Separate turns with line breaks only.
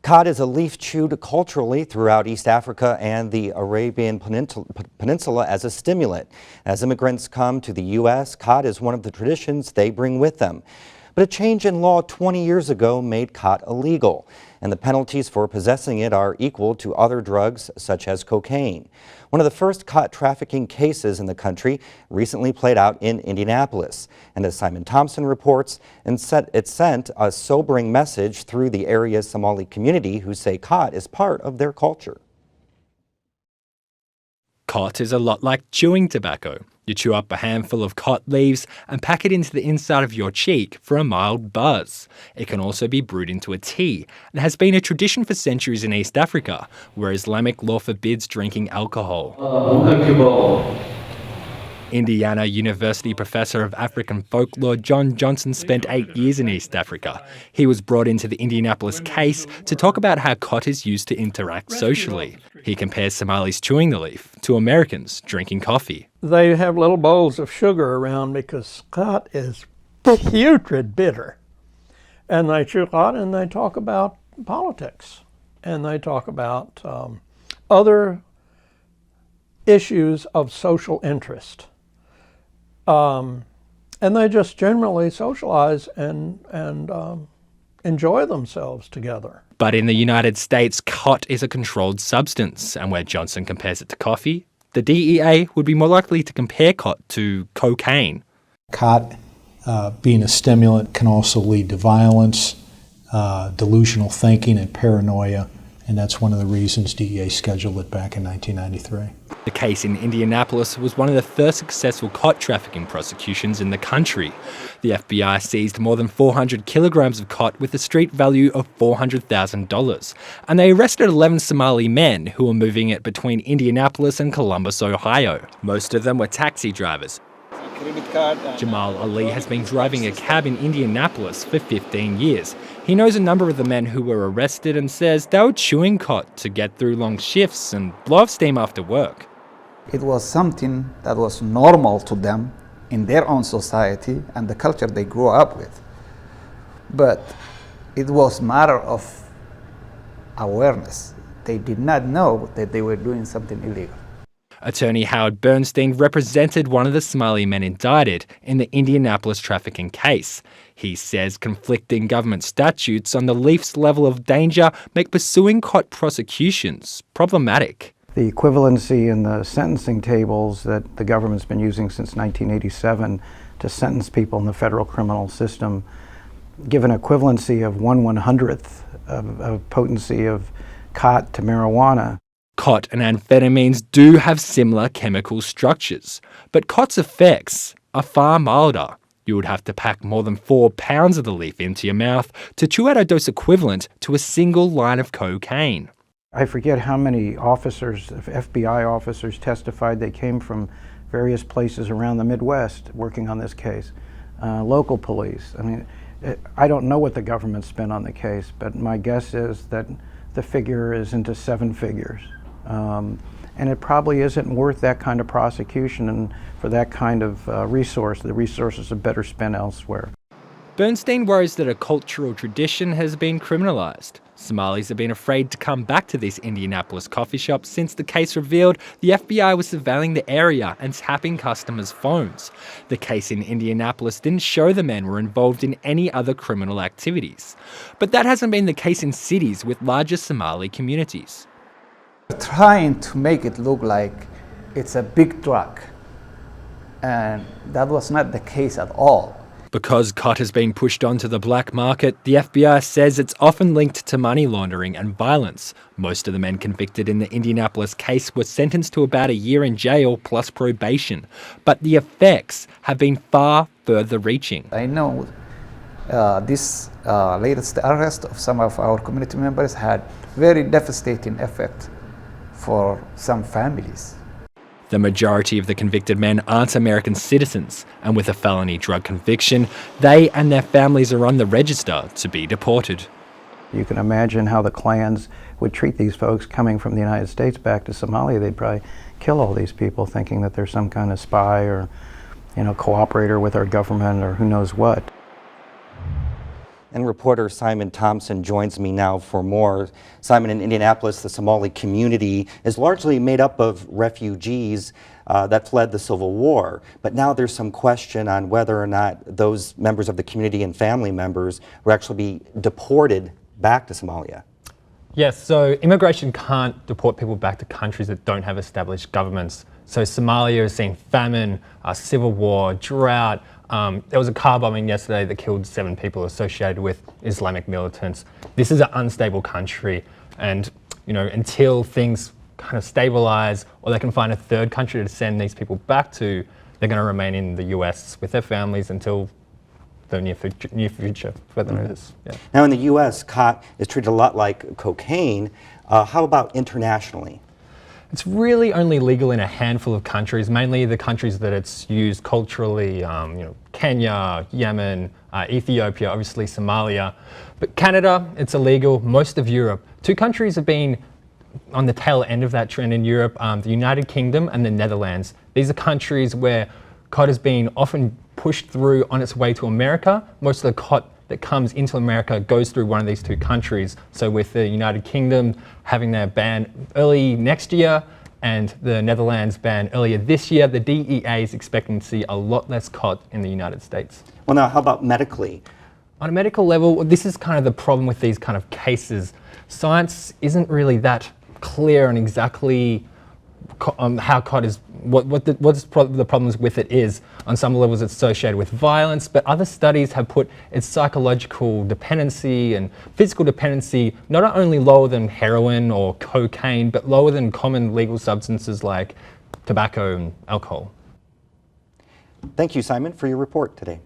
Khat is a leaf chewed culturally throughout East Africa and the Arabian Peninsula as a stimulant. As immigrants come to the U.S., khat is one of the traditions they bring with them. But a change in law 20 years ago made khat illegal, and the penalties for possessing it are equal to other drugs such as cocaine. One of the first khat trafficking cases in the country recently played out in Indianapolis. And as Simon Thompson reports, it sent a sobering message through the area's Somali community who say khat is part of their culture.
Khat is a lot like chewing tobacco. You chew up a handful of khat leaves and pack it into the inside of your cheek for a mild buzz. It can also be brewed into a tea and has been a tradition for centuries in East Africa, where Islamic law forbids drinking alcohol. Indiana University professor of African folklore John Johnson spent 8 years in East Africa. He was brought into the Indianapolis case to talk about how khat is used to interact socially. He compares Somalis chewing the leaf to Americans drinking coffee.
They have little bowls of sugar around because khat is putrid bitter. And they chew khat and they talk about politics. And they talk about other issues of social interest. And they just generally socialize and enjoy themselves together.
But in the United States, khat is a controlled substance, and where Johnson compares it to coffee, the DEA would be more likely to compare khat to cocaine.
Khat, being a stimulant, can also lead to violence, delusional thinking, and paranoia, and that's one of the reasons DEA scheduled it back in 1993.
The case in Indianapolis was one of the first successful khat trafficking prosecutions in the country. The FBI seized more than 400 kilograms of khat with a street value of $400,000, and they arrested 11 Somali men who were moving it between Indianapolis and Columbus, Ohio. Most of them were taxi drivers. Jamal Ali has been driving a cab in Indianapolis for 15 years. He knows a number of the men who were arrested and says they were chewing khat to get through long shifts and blow off steam after work.
It was something that was normal to them in their own society and the culture they grew up with. But it was a matter of awareness. They did not know that they were doing something illegal.
Attorney Howard Bernstein represented one of the Somali men indicted in the Indianapolis trafficking case. He says conflicting government statutes on the leaf's level of danger make pursuing khat prosecutions problematic.
The equivalency in the sentencing tables that the government's been using since 1987 to sentence people in the federal criminal system give an equivalency of 1/100th of potency of khat to marijuana.
Khat and amphetamines do have similar chemical structures, but khat's effects are far milder. You would have to pack more than 4 pounds of the leaf into your mouth to chew out a dose equivalent to a single line of cocaine.
I forget how many officers, FBI officers, testified they came from various places around the Midwest working on this case. Local police. I mean, I don't know what the government spent on the case, but my guess is that the figure is into 7 figures. And it probably isn't worth that kind of prosecution and for that kind of resource. The resources are better spent elsewhere.
Bernstein worries that a cultural tradition has been criminalised. Somalis have been afraid to come back to this Indianapolis coffee shop since the case revealed the FBI was surveilling the area and tapping customers' phones. The case in Indianapolis didn't show the men were involved in any other criminal activities. But that hasn't been the case in cities with larger Somali communities.
Trying to make it look like it's a big drug, and that was not the case at all.
Because khat has been pushed onto the black market, the FBI says it's often linked to money laundering and violence. Most of the men convicted in the Indianapolis case were sentenced to about a year in jail plus probation. But the effects have been far further reaching.
I know this latest arrest of some of our community members had very devastating effect for some families.
The majority of the convicted men aren't American citizens, and with a felony drug conviction, they and their families are on the register to be deported.
You can imagine how the clans would treat these folks coming from the United States back to Somalia. They'd probably kill all these people thinking that they're some kind of spy or, cooperator with our government or who knows what.
And reporter Simon Thompson joins me now for more. Simon, in Indianapolis, the Somali community is largely made up of refugees that fled the Civil War. But now there's some question on whether or not those members of the community and family members will actually be deported back to Somalia.
Yes, so immigration can't deport people back to countries that don't have established governments. So Somalia has seen famine, civil war, drought. There was a car bombing yesterday that killed 7 people associated with Islamic militants. This is an unstable country, and until things kind of stabilize or they can find a third country to send these people back to, they're going to remain in the US with their families until the near future, further notice. Yeah.
Now in the US, Khat is treated a lot like cocaine. How about internationally?
It's really only legal in a handful of countries, mainly the countries that it's used culturally, Kenya, Yemen, Ethiopia, obviously Somalia. But Canada, it's illegal, most of Europe. 2 countries have been on the tail end of that trend in Europe, the United Kingdom and the Netherlands. These are countries where cod has been often pushed through on its way to America. Most of the cod that comes into America goes through one of these 2 countries. So with the United Kingdom having their ban early next year and the Netherlands ban earlier this year, the DEA is expecting to see a lot less cod in the United States.
Well, now how about medically?
On a medical level, this is kind of the problem with these kind of cases. Science isn't really that clear on exactly how cod is, what the problems with it is. On some levels it's associated with violence, but other studies have put its psychological dependency and physical dependency not only lower than heroin or cocaine, but lower than common legal substances like tobacco and alcohol.
Thank you, Simon, for your report today.